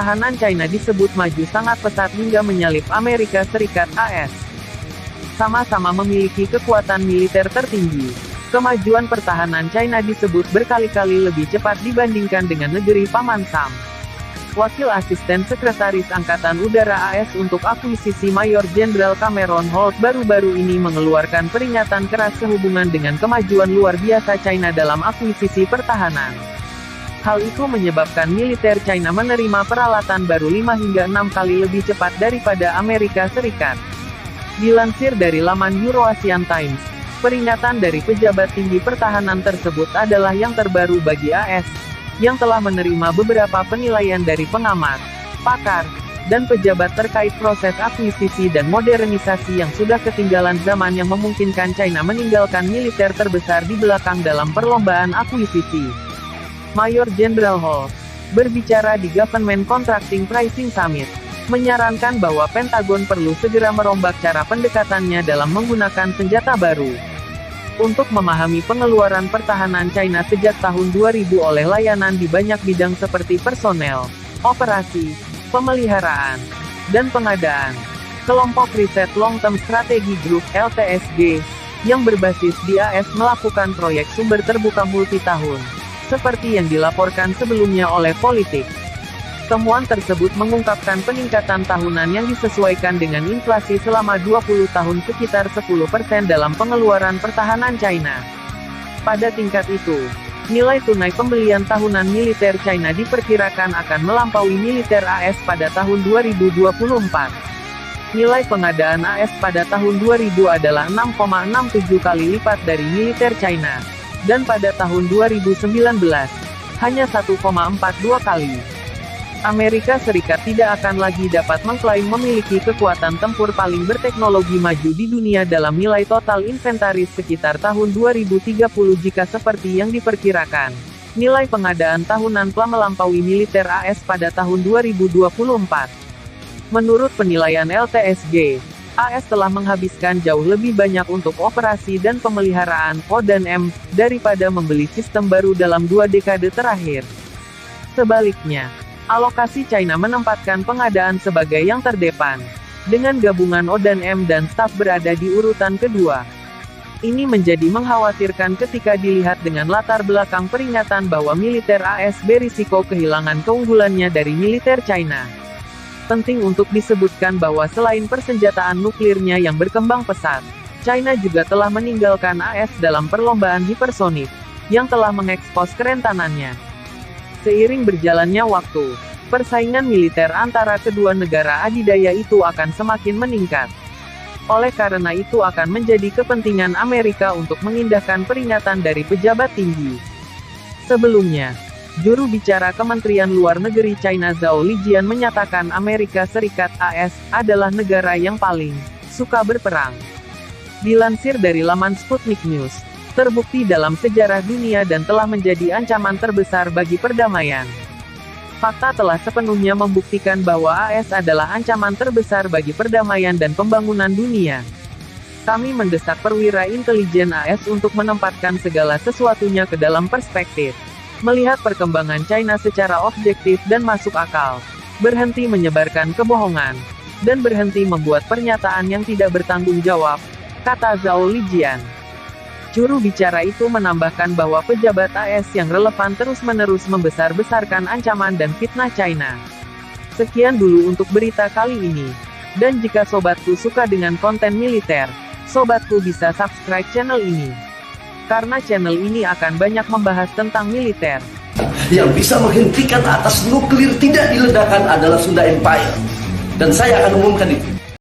pertahanan China disebut maju sangat pesat hingga menyalip Amerika Serikat (AS). Sama-sama memiliki kekuatan militer tertinggi. Kemajuan pertahanan China disebut berkali-kali lebih cepat dibandingkan dengan negeri Paman Sam. Wakil Asisten Sekretaris Angkatan Udara AS untuk akuisisi Mayor Jenderal Cameron Holt baru-baru ini mengeluarkan peringatan keras sehubungan dengan kemajuan luar biasa China dalam akuisisi pertahanan. Hal itu menyebabkan militer China menerima peralatan baru 5 hingga 6 kali lebih cepat daripada Amerika Serikat. Dilansir dari laman Eurasian Times, peringatan dari pejabat tinggi pertahanan tersebut adalah yang terbaru bagi AS, yang telah menerima beberapa penilaian dari pengamat, pakar, dan pejabat terkait proses akuisisi dan modernisasi yang sudah ketinggalan zaman yang memungkinkan China meninggalkan militer terbesar di belakang dalam perlombaan akuisisi. Mayor Jenderal Holt, berbicara di Government Contracting Pricing Summit, menyarankan bahwa Pentagon perlu segera merombak cara pendekatannya dalam menggunakan senjata baru. Untuk memahami pengeluaran pertahanan China sejak tahun 2000 oleh layanan di banyak bidang seperti personel, operasi, pemeliharaan, dan pengadaan. Kelompok Riset Long Term Strategy Group (LTSG) yang berbasis di AS melakukan proyek sumber terbuka multi-tahun, seperti yang dilaporkan sebelumnya oleh Politik. Temuan tersebut mengungkapkan peningkatan tahunan yang disesuaikan dengan inflasi selama 20 tahun sekitar 10% dalam pengeluaran pertahanan China. Pada tingkat itu, nilai tunai pembelian tahunan militer China diperkirakan akan melampaui militer AS pada tahun 2024. Nilai pengadaan AS pada tahun 2000 adalah 6,67 kali lipat dari militer China, dan pada tahun 2019, hanya 1,42 kali. Amerika Serikat tidak akan lagi dapat mengklaim memiliki kekuatan tempur paling berteknologi maju di dunia dalam nilai total inventaris sekitar tahun 2030 jika seperti yang diperkirakan. Nilai pengadaan tahunan telah melampaui militer AS pada tahun 2024. Menurut penilaian LTSG, AS telah menghabiskan jauh lebih banyak untuk operasi dan pemeliharaan O&M daripada membeli sistem baru dalam 2 dekade terakhir. Sebaliknya, alokasi China menempatkan pengadaan sebagai yang terdepan, dengan gabungan O&M dan staf berada di urutan kedua. Ini menjadi mengkhawatirkan ketika dilihat dengan latar belakang peringatan bahwa militer AS berisiko kehilangan keunggulannya dari militer China. Penting untuk disebutkan bahwa selain persenjataan nuklirnya yang berkembang pesat, China juga telah meninggalkan AS dalam perlombaan hipersonik, yang telah mengekspos kerentanannya. Seiring berjalannya waktu, persaingan militer antara kedua negara adidaya itu akan semakin meningkat. Oleh karena itu akan menjadi kepentingan Amerika untuk mengindahkan peringatan dari pejabat tinggi. Sebelumnya, juru bicara Kementerian Luar Negeri China Zhao Lijian menyatakan Amerika Serikat (AS) adalah negara yang paling suka berperang. Dilansir dari laman Sputnik News, terbukti dalam sejarah dunia dan telah menjadi ancaman terbesar bagi perdamaian. Fakta telah sepenuhnya membuktikan bahwa AS adalah ancaman terbesar bagi perdamaian dan pembangunan dunia. Kami mendesak perwira intelijen AS untuk menempatkan segala sesuatunya ke dalam perspektif. Melihat perkembangan China secara objektif dan masuk akal. Berhenti menyebarkan kebohongan. Dan berhenti membuat pernyataan yang tidak bertanggung jawab, kata Zhao Lijian. Juru bicara itu menambahkan bahwa pejabat AS yang relevan terus-menerus membesar-besarkan ancaman dan fitnah China. Sekian dulu untuk berita kali ini. Dan jika sobatku suka dengan konten militer, sobatku bisa subscribe channel ini. Karena channel ini akan banyak membahas tentang militer. Yang bisa menghentikan atas nuklir tidak diledakkan adalah Sunda Empire. Dan saya akan umumkan itu.